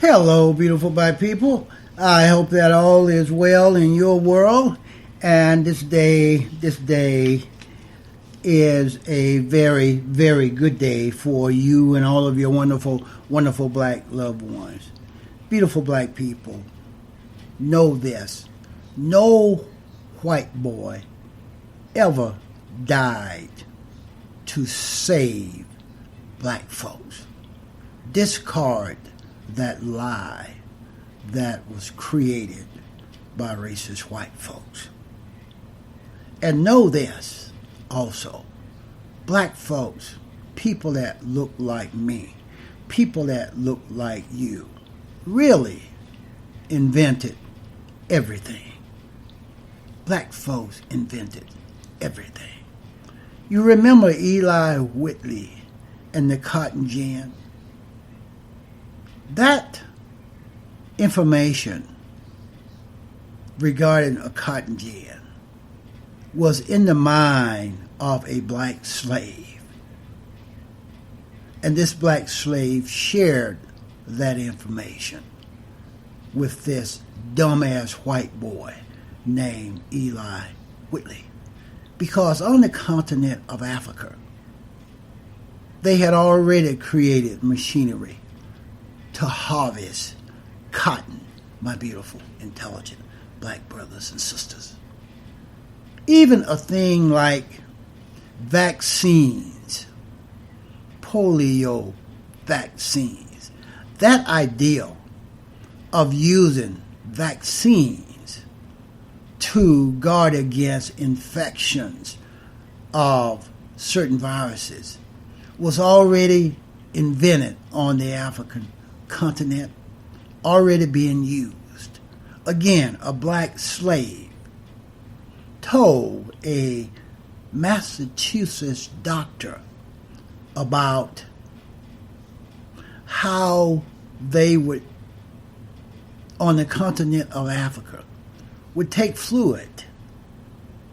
Hello, beautiful black people. I hope that all is well in your world. And this day is a very, very good day for you and all of your wonderful, wonderful black loved ones. Beautiful black people, know this. No white boy ever died to save black folks. Discard that lie that was created by racist white folks. And know this also, black folks, people that look like me, people that look like you, really invented everything. Black folks invented everything. You remember Eli Whitney and the cotton gin? That information regarding a cotton gin was in the mind of a black slave. And this black slave shared that information with this dumbass white boy named Eli Whitney. Because on the continent of Africa, they had already created machinery to harvest cotton, my beautiful, intelligent black brothers and sisters. Even a thing like vaccines, polio vaccines, that idea of using vaccines to guard against infections of certain viruses was already invented on the African continent, already being used. Again, a black slave told a Massachusetts doctor about how they would, on the continent of Africa, would take fluid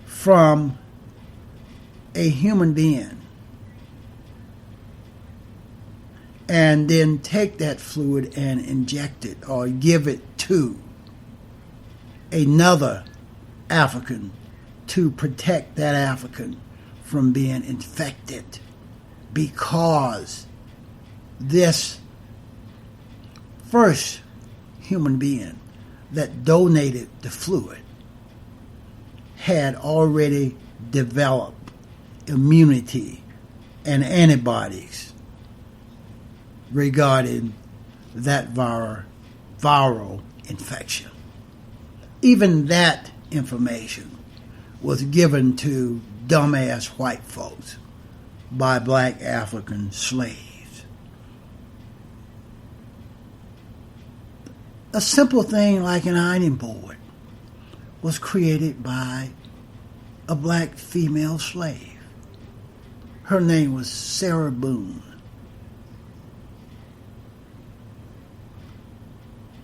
from a human being and then take that fluid and inject it or give it to another African to protect that African from being infected, because this first human being that donated the fluid had already developed immunity and antibodies regarding that viral infection. Even that information was given to dumbass white folks by black African slaves. A simple thing like an ironing board was created by a black female slave. Her name was Sarah Boone.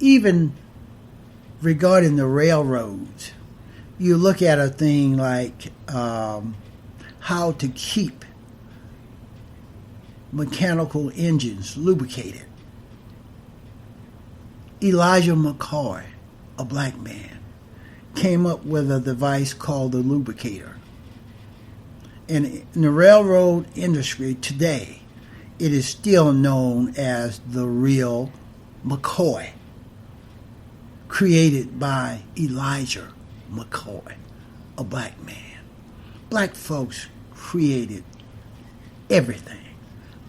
Even regarding the railroads, you look at a thing like how to keep mechanical engines lubricated. Elijah McCoy, a black man, came up with a device called the lubricator. And in the railroad industry today, it is still known as the real McCoy, created by Elijah McCoy, a black man. Black folks created everything.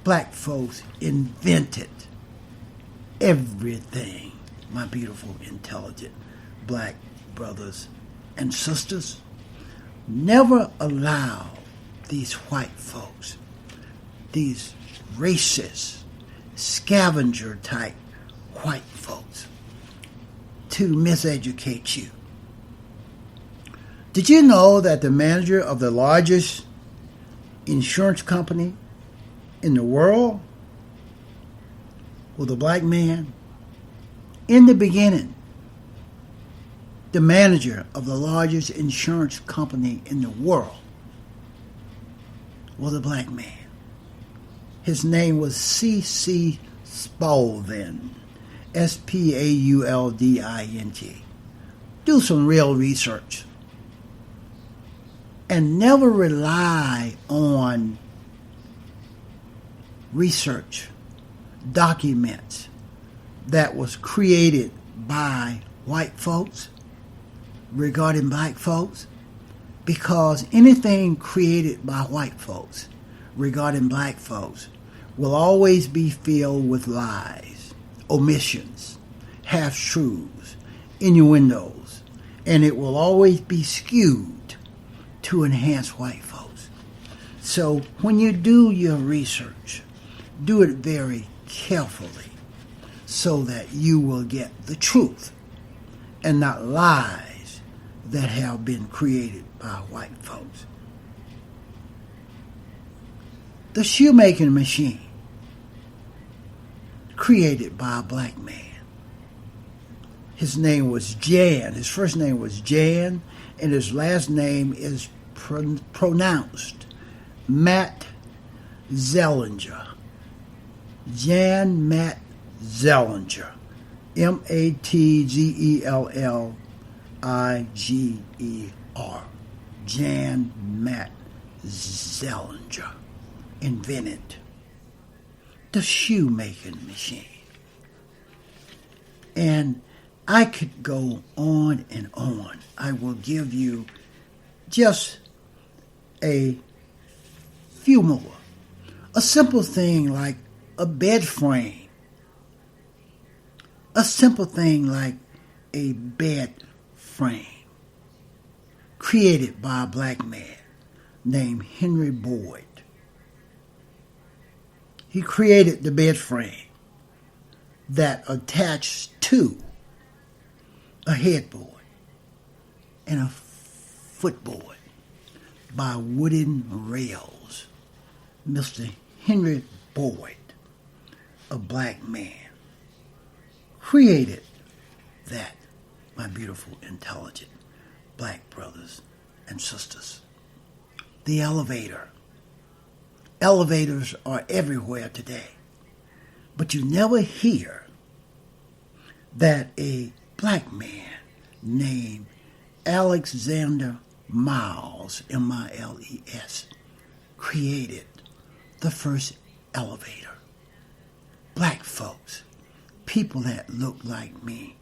Black folks invented everything, my beautiful, intelligent black brothers and sisters. Never allow these white folks, these racist, scavenger type white folks, to miseducate you. Did you know that the manager of the largest insurance company in the world was a black man? In the beginning, the manager of the largest insurance company in the world was a black man. His name was C.C. Spaulding. Spaulding. Do some real research. And never rely on research documents that was created by white folks regarding black folks, because anything created by white folks regarding black folks will always be filled with lies, omissions, half-truths, innuendos, and it will always be skewed to enhance white folks. So when you do your research, do it very carefully so that you will get the truth and not lies that have been created by white folks. The shoemaking machine, created by a black man. His name was Jan. His first name was Jan, and his last name is pronounced Matt Zellinger. Jan Matt Zellinger. Mattzellinger. Jan Matt Zellinger invented the shoemaking machine. And I could go on and on. I will give you just a few more. A simple thing like a bed frame. A simple thing like a bed frame, created by a black man named Henry Boyd. He created the bed frame that attached to a headboard and a footboard by wooden rails. Mr. Henry Boyd, a black man, created that, my beautiful, intelligent black brothers and sisters. The elevator. Elevators are everywhere today, but you never hear that a black man named Alexander Miles, Miles, created the first elevator. Black folks, people that looked like me,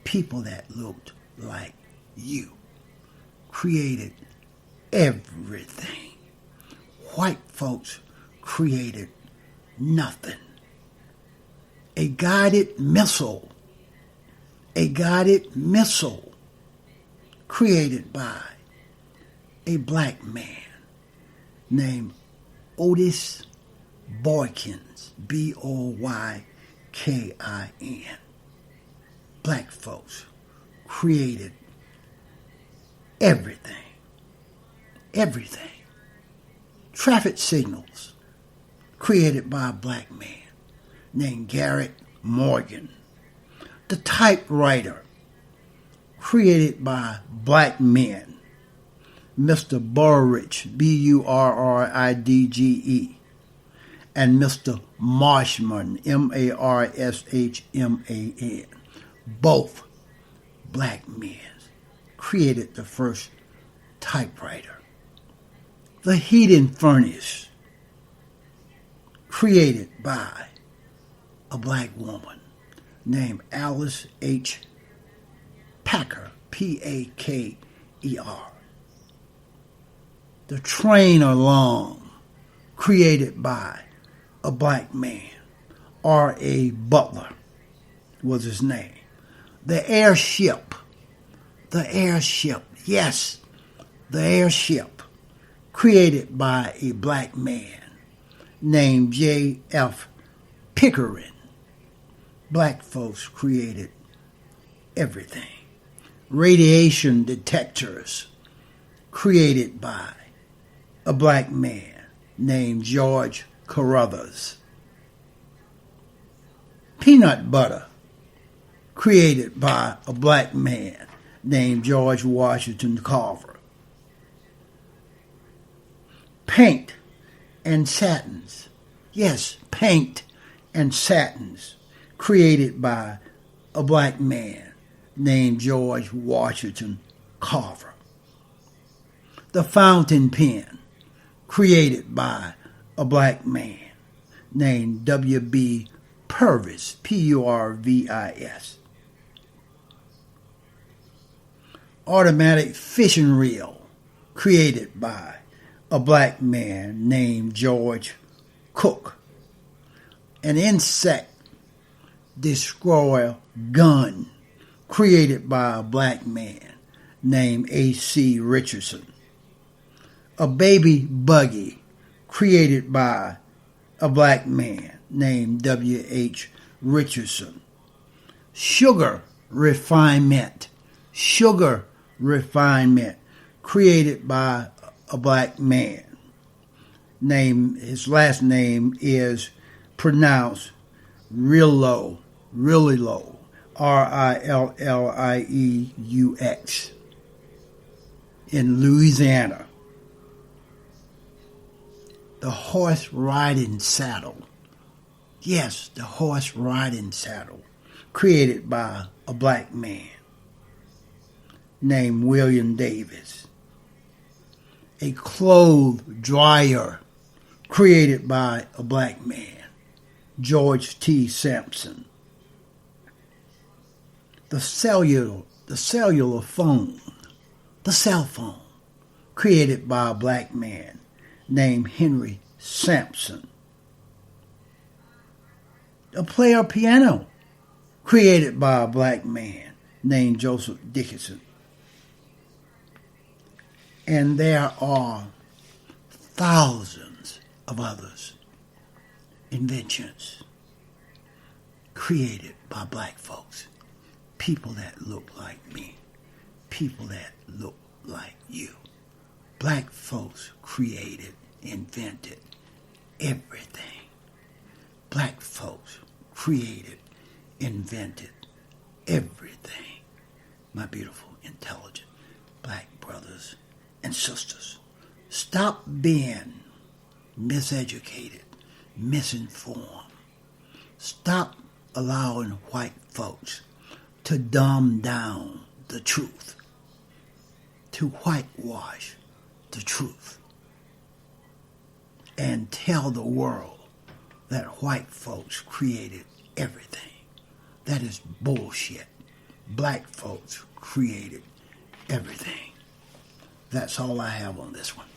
people that looked like you, created everything. White folks created nothing. A guided missile created by a black man named Otis Boykins, Boykin. Black folks created everything. Everything. Traffic signals created by a black man named Garrett Morgan. The typewriter created by black men, Mr. Burridge, Burridge, and Mr. Marshman, Marshman. Both black men created the first typewriter. The heating furnace, created by a black woman named Alice H. Packer, Paker. The train alarm, created by a black man, R.A. Butler was his name. The airship, yes, the airship, created by a black man named J.F. Pickering. Black folks created everything. Radiation detectors, created by a black man named George Carruthers. Peanut butter, created by a black man named George Washington Carver. Paint and satins, yes, paint and satins, created by a black man named George Washington Carver. The fountain pen, created by a black man named W.B. Purvis, Purvis. Automatic fishing reel, created by a black man named George Cook. An insect destroyer gun, created by a black man named A.C. Richardson. A baby buggy, created by a black man named W.H. Richardson. Sugar refinement, created by a black man. His last name is pronounced Rillieux, Rillieux, in Louisiana. The horse riding saddle. Yes, the horse riding saddle, created by a black man named William Davis. A clothes dryer, created by a black man, George T. Sampson. The cellular phone, the cell phone, created by a black man named Henry Sampson. A player piano, created by a black man named Joseph Dickinson. And there are thousands of others inventions created by black folks, people that look like me, people that look like you. Black folks created, invented everything. Black folks created, invented everything. My beautiful, intelligent black brothers and sisters, stop being miseducated, misinformed. Stop allowing white folks to dumb down the truth, to whitewash the truth, and tell the world that white folks created everything. That is bullshit. Black folks created everything. That's all I have on this one.